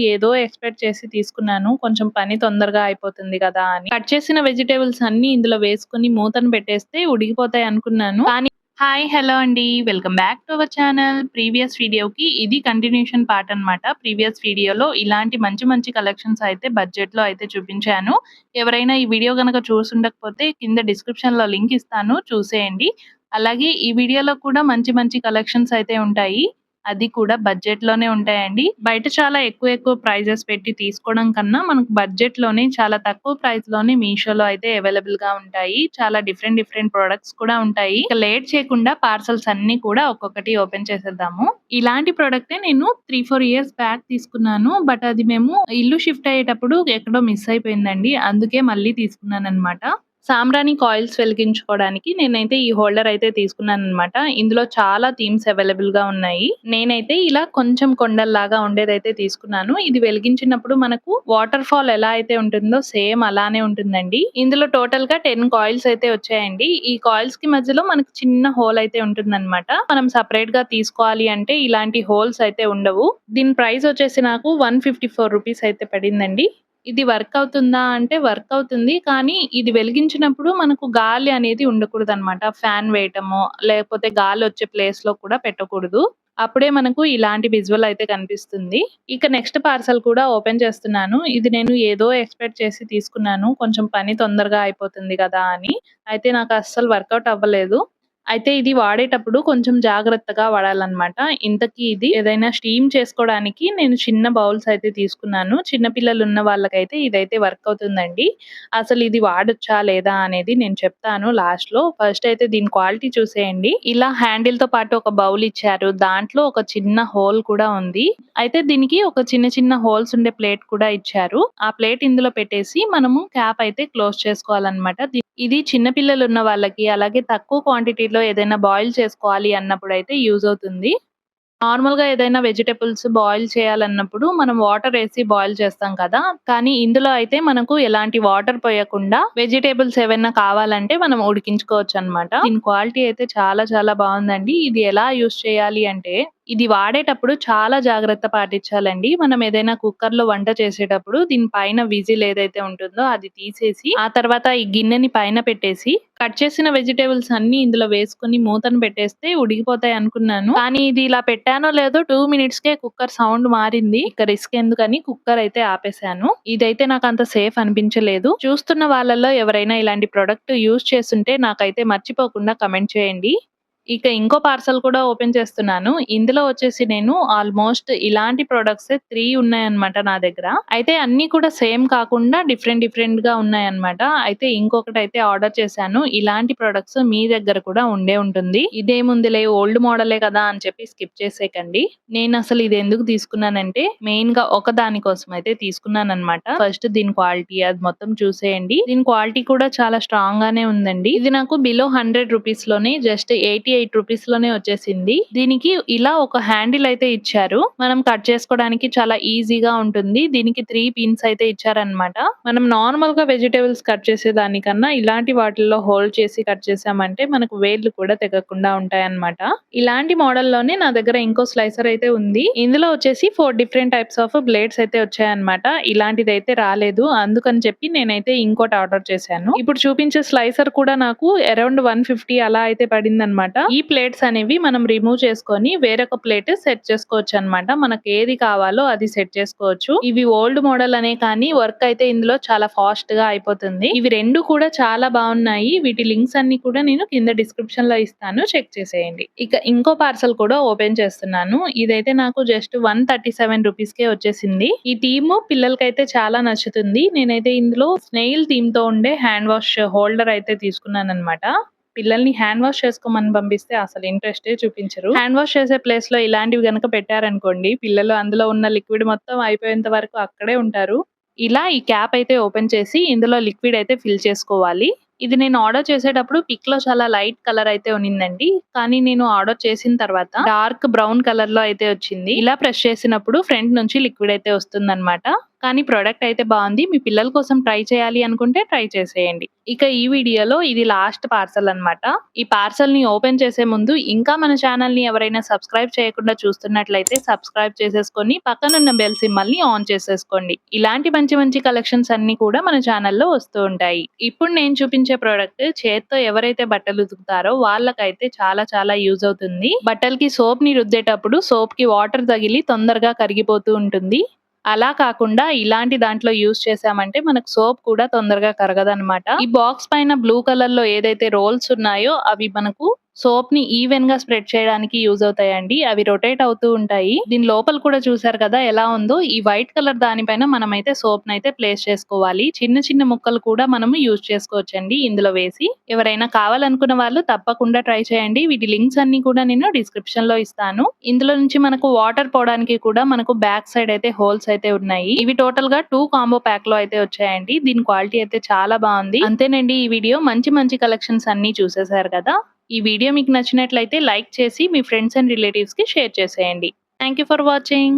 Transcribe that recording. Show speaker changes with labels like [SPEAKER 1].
[SPEAKER 1] ఏదో ఎక్స్‌పెక్ట్ చేసి తీసుకున్నాను. కొంచెం పని తొందరగా అయిపోతుంది గదా అని. కట్ చేసిన వెజిటబుల్స్ అన్నీ ఇందులో వేసుకొని మూతను పెట్టేస్తే ఉడికిపోతాయి అనుకున్నాను. కానీ హాయ్! హలో అండి. Welcome back to our channel. Previous వీడియోకి ఇది కంటిన్యూషన్ పార్ట్ అన్నమాట. ప్రీవియస్ వీడియోలో ఇలాంటి మంచి మంచి కలెక్షన్స్ అయితే బడ్జెట్‌లో అయితే చూపించాను. ఎవరైనా ఈ వీడియో గనక చూసుండకపోతే కింద డిస్క్రిప్షన్‌లో లింక్ ఇస్తాను చూసేయండి. అలాగే ఈ వీడియోలో కూడా మంచి మంచి కలెక్షన్స్ అయితే ఉంటాయి. అది కూడా బడ్జెట్‌లోనే ఉంటాయండి. బయట చాలా ఎక్కువ ప్రైజెస్ పెట్టి తీసుకోవడం కన్నా మనకు బడ్జెట్‌లోనే చాలా తక్కువ ప్రైస్‌లోనే మీషోలో అయితే అవైలబుల్‌గా ఉంటాయి. చాలా డిఫరెంట్ ప్రొడక్ట్స్ కూడా ఉంటాయి. ఇక లేట్ చేయకుండా పార్సెల్స్ అన్నీ కూడా ఒక్కొక్కటి ఓపెన్ చేసేద్దాము. ఇలాంటి ప్రొడక్టే నేను 3, 4 ఇయర్స్ బ్యాక్ తీసుకున్నాను. బట్ అది మేము ఇల్లు షిఫ్ట్ అయ్యేటప్పుడు ఎక్కడో మిస్ అయిపోయిందండి. అందుకే మళ్ళీ తీసుకున్నానన్నమాట. సాంబ్రాణి కాయిల్స్ వెలిగించుకోవడానికి నేనైతే ఈ హోల్డర్ అయితే తీసుకున్నానన్నమాట. ఇందులో చాలా థీమ్స్ అవైలబుల్‌గా ఉన్నాయి. నేనైతే ఇలా కొంచెం కొండల్లాగా ఉండేదైతే తీసుకున్నాను. ఇది వెలిగించినప్పుడు మనకు వాటర్ ఫాల్ ఎలా అయితే ఉంటుందో సేమ్ అలానే ఉంటుందండి. ఇందులో టోటల్‌గా 10 కాయిల్స్ అయితే వచ్చాయండి. ఈ కాయిల్స్‌కి మధ్యలో మనకు చిన్న హోల్ అయితే ఉంటుందన్నమాట. మనం సెపరేట్‌గా తీసుకోవాలి అంటే ఇలాంటి హోల్స్ అయితే ఉండవు. దీని ప్రైస్ వచ్చేసి నాకు 154 రూపీస్ అయితే పడిందండి. ఇది వర్క్ అవుతుందా అంటే వర్క్ అవుతుంది. కానీ ఇది వెలిగించినప్పుడు మనకు గాలి అనేది ఉండకూడదనమాట. ఫ్యాన్ వేయటమో, లేకపోతే గాలొచ్చే ప్లేస్‌లో కూడా పెట్టకూడదు. అప్పుడే మనకు ఇలాంటి విజువల్ అయితే కనిపిస్తుంది. ఇక నెక్స్ట్ పార్సెల్ కూడా ఓపెన్ చేస్తున్నాను. ఇది నేను ఏదో ఎక్స్‌పెక్ట్ చేసి తీసుకున్నాను. కొంచెం పని తొందరగా అయిపోతుంది కదా అని. అయితే నాకు అస్సలు వర్కౌట్ అవ్వలేదు. అయితే ఇది వాడేటప్పుడు కొంచెం జాగ్రత్తగా వాడాలన్నమాట. ఇంతకీ ఇది ఏదైనా స్టీమ్ చేసుకోవడానికి నేను చిన్న బౌల్స్ అయితే తీసుకున్నాను. చిన్న పిల్లలున్న వాళ్ళకైతే ఇదైతే వర్క్ అవుతుందండి. అసలు ఇది వాడొచ్చా లేదా అనేది నేను చెప్తాను లాస్ట్‌లో. ఫస్ట్ అయితే దీని క్వాలిటీ చూసేయండి. ఇలా హ్యాండిల్‌తో పాటు ఒక బౌల్ ఇచ్చారు. దాంట్లో ఒక చిన్న హోల్ కూడా ఉంది. అయితే దీనికి ఒక చిన్న హోల్స్ ఉండే ప్లేట్ కూడా ఇచ్చారు. ఆ ప్లేట్ ఇందులో పెట్టేసి మనము క్యాప్ అయితే క్లోజ్ చేసుకోవాలన్నమాట. ఇది చిన్న పిల్లలున్న వాళ్ళకి, అలాగే తక్కువ క్వాంటిటీలో ఏదైనా బాయిల్ చేసుకోవాలి అన్నప్పుడైతే యూజ్ అవుతుంది. నార్మల్‌గా ఏదైనా వెజిటబుల్స్ బాయిల్ చేయాలన్నప్పుడు మనం వాటర్ ఏసి బాయిల్ చేస్తాం కదా! కానీ ఇందులో అయితే మనకు ఎలాంటి వాటర్ పోయకుండా వెజిటబుల్స్ ఏవైనా కావాలంటే మనం ఉడికించుకోవచ్చనమాట. దీని క్వాలిటీ అయితే చాలా బావుందండి. ఇది ఎలా యూజ్ చేయాలి అంటే ఇది వాడేటప్పుడు చాలా జాగ్రత్త పాటించాలండి. మనం ఏదైనా కుక్కర్‌లో వంట చేసేటప్పుడు దీని పైన విజిల్ ఏదైతే ఉంటుందో అది తీసేసి, ఆ తర్వాత ఈ గిన్నెని పైన పెట్టేసి, కట్ చేసిన వెజిటబుల్స్ అన్నీ ఇందులో వేసుకొని మూతను పెట్టేస్తే ఉడికిపోతాయి అనుకున్నాను. కానీ ఇది ఇలా పెట్టానో లేదో 2 మినిట్స్‌కే కుక్కర్ సౌండ్ మారింది. ఇక రిస్క్ ఎందుకని కుక్కర్ అయితే ఆపేసాను. ఇదైతే నాకంత సేఫ్ అనిపించలేదు. చూస్తున్న వాళ్ళలో ఎవరైనా ఇలాంటి ప్రొడక్ట్ యూజ్ చేసుంటే నాకైతే మర్చిపోకుండా కామెంట్ చేయండి. ఇక ఇంకో పార్సెల్ కూడా ఓపెన్ చేస్తున్నాను. ఇందులో వచ్చేసి నేను ఆల్‌మోస్ట్ ఇలాంటి ప్రొడక్ట్సే 3 ఉన్నాయన్నమాట నా దగ్గర. అయితే అన్నీ కూడా సేమ్ కాకుండా డిఫరెంట్‌గా ఉన్నాయన్నమాట. అయితే ఇంకొకటైతే ఆర్డర్ చేశాను. ఇలాంటి ప్రొడక్ట్స్ మీ దగ్గర కూడా ఉండే ఉంటుంది. ఇదేముందిలే ఓల్డ్ మోడలే కదా అని చెప్పి స్కిప్ చేసేయకండి. నేనసలు ఇది ఎందుకు తీసుకున్నానంటే మెయిన్‌గా ఒకదాని కోసం అయితే తీసుకున్నానన్నమాట. ఫస్ట్ దీని క్వాలిటీ అది మొత్తం చూసేయండి. దీని క్వాలిటీ కూడా చాలా స్ట్రాంగ్ గానే ఉందండి. ఇది నాకు బిలో 100 రూపీస్‌లోనే జస్ట్ 88 రూపీస్‌లోనే వచ్చేసింది. దీనికి ఇలా ఒక హ్యాండిల్ అయితే ఇచ్చారు. మనం కట్ చేసుకోవడానికి చాలా ఈజీగా ఉంటుంది. దీనికి 3 పిన్స్ అయితే ఇచ్చారన్నమాట. మనం నార్మల్‌గా వెజిటబుల్స్ కట్ చేసేదానికన్నా ఇలాంటి వాటిల్లో హోల్డ్ చేసి కట్ చేసామంటే మనకు వేళ్ళు కూడా తెగకుండా ఉంటాయన్నమాట. ఇలాంటి మోడల్‌లోనే నా దగ్గర ఇంకో స్లైసర్ అయితే ఉంది. ఇందులో వచ్చేసి 4 డిఫరెంట్ టైప్స్ ఆఫ్ బ్లేడ్స్ అయితే వచ్చాయన్నమాట. ఇలాంటిదైతే రాలేదు. అందుకని చెప్పి నేనైతే ఇంకోటి ఆర్డర్ చేశాను. ఇప్పుడు చూపించే స్లైసర్ కూడా నాకు అరౌండ్ 150 అలా అయితే పడిందన్నమాట. ఈ ప్లేట్స్ అనేవి మనం రిమూవ్ చేసుకొని వేరొక ప్లేట్ సెట్ చేసుకోవచ్చన్నమాట. మనకు ఏది కావాలో అది సెట్ చేసుకోవచ్చు. ఇవి ఓల్డ్ మోడల్ అనే కానీ వర్క్ అయితే ఇందులో చాలా ఫాస్ట్ గా అయిపోతుంది. ఇవి రెండు కూడా చాలా బాగున్నాయి. వీటి లింక్స్ అన్ని కూడా నేను కింద డిస్క్రిప్షన్ లో ఇస్తాను, చెక్ చేసేయండి. ఇక ఇంకో పార్సల్ కూడా ఓపెన్ చేస్తున్నాను. ఇదైతే నాకు జస్ట్ 137 రూపీస్ కే వచ్చేసింది. ఈ థీమ్ పిల్లలకైతే చాలా నచ్చుతుంది. నేనైతే ఇందులో స్నేయిల్ థీమ్ తో ఉండే హ్యాండ్ వాష్ హోల్డర్ అయితే తీసుకున్నాను అనమాట. పిల్లల్ని హ్యాండ్ వాష్ చేసుకోమని పంపిస్తే అసలు ఇంట్రెస్టే చూపించరు. హ్యాండ్ వాష్ చేసే ప్లేస్ లో ఇలాంటివి గనక పెట్టారనుకోండి, పిల్లలు అందులో ఉన్న లిక్విడ్ మొత్తం అయిపోయేంత వరకు అక్కడే ఉంటారు. ఇలా ఈ క్యాప్ అయితే ఓపెన్ చేసి ఇందులో లిక్విడ్ అయితే ఫిల్ చేసుకోవాలి. ఇది నేను ఆర్డర్ చేసేటప్పుడు పిక్‌లో చాలా లైట్ కలర్ అయితే ఉన్నిందండి. కానీ నేను ఆర్డర్ చేసిన తర్వాత డార్క్ బ్రౌన్ కలర్‌లో అయితే వచ్చింది. ఇలా ప్రెస్ చేసినప్పుడు ఫ్రంట్ నుంచి లిక్విడ్ అయితే వస్తుందన్నమాట. కానీ ప్రొడక్ట్ అయితే బావుంది. మీ పిల్లల కోసం ట్రై చేయాలి అనుకుంటే ట్రై చేసేయండి. ఇక ఈ వీడియోలో ఇది లాస్ట్ పార్సెల్ అన్నమాట. ఈ పార్సెల్‌ని ఓపెన్ చేసే ముందు ఇంకా మన ఛానెల్‌ని ఎవరైనా సబ్స్క్రైబ్ చేయకుండా చూస్తున్నట్లయితే సబ్స్క్రైబ్ చేసేసుకొని పక్కనున్న బెల్ సింబల్‌ని ఆన్ చేసేసుకోండి. ఇలాంటి మంచి మంచి కలెక్షన్స్ అన్నీ కూడా మన ఛానెల్‌లో వస్తూ ఉంటాయి. ఇప్పుడు నేను చూపించే ప్రొడక్ట్ చేత్తో ఎవరైతే బట్టలు ఉతుకుతారో వాళ్ళకైతే చాలా చాలా యూజ్ అవుతుంది. బట్టలకి సోప్‌ని రుద్దేటప్పుడు సోప్‌కి వాటర్ తగిలి తొందరగా కరిగిపోతూ ఉంటుంది. అలా కాకుండా ఇలాంటి దాంట్లో యూజ్ చేసామంటే మనకు సోప్ కూడా తొందరగా కరగదనమాట. ఈ బాక్స్ పైన బ్లూ కలర్ లో ఏదైతే రోల్స్ ఉన్నాయో అవి మనకు సోప్ ని ఈవెన్ గా స్ప్రెడ్ చేయడానికి యూజ్ అవుతాయండి. అవి రొటేట్ అవుతూ ఉంటాయి. దీని లోపల కూడా చూసారు కదా ఎలా ఉందో. ఈ వైట్ కలర్ దానిపైన మనమైతే సోప్ నైతే ప్లేస్ చేసుకోవాలి. చిన్న చిన్న ముక్కలు కూడా మనము యూజ్ చేసుకోవచ్చండి ఇందులో వేసి. ఎవరైనా కావాలనుకున్న వాళ్ళు తప్పకుండా ట్రై చేయండి. వీటి లింక్స్ అన్ని కూడా నేను డిస్క్రిప్షన్ లో ఇస్తాను. ఇందులో నుంచి మనకు వాటర్ పోవడానికి కూడా మనకు బ్యాక్ సైడ్ అయితే హోల్స్ అయితే ఉన్నాయి. ఇవి టోటల్ గా 2 కాంబో ప్యాక్ లో అయితే వచ్చాయండి. దీని క్వాలిటీ అయితే చాలా బాగుంది. అంతేనండి ఈ వీడియో. మంచి మంచి కలెక్షన్స్ అన్ని చూసేశారు కదా. ఈ వీడియో మీకు నచ్చినట్లయితే లైక్ చేసి మీ ఫ్రెండ్స్ అండ్ రిలేటివ్స్ కి షేర్ చేసేయండి. Thank you for watching.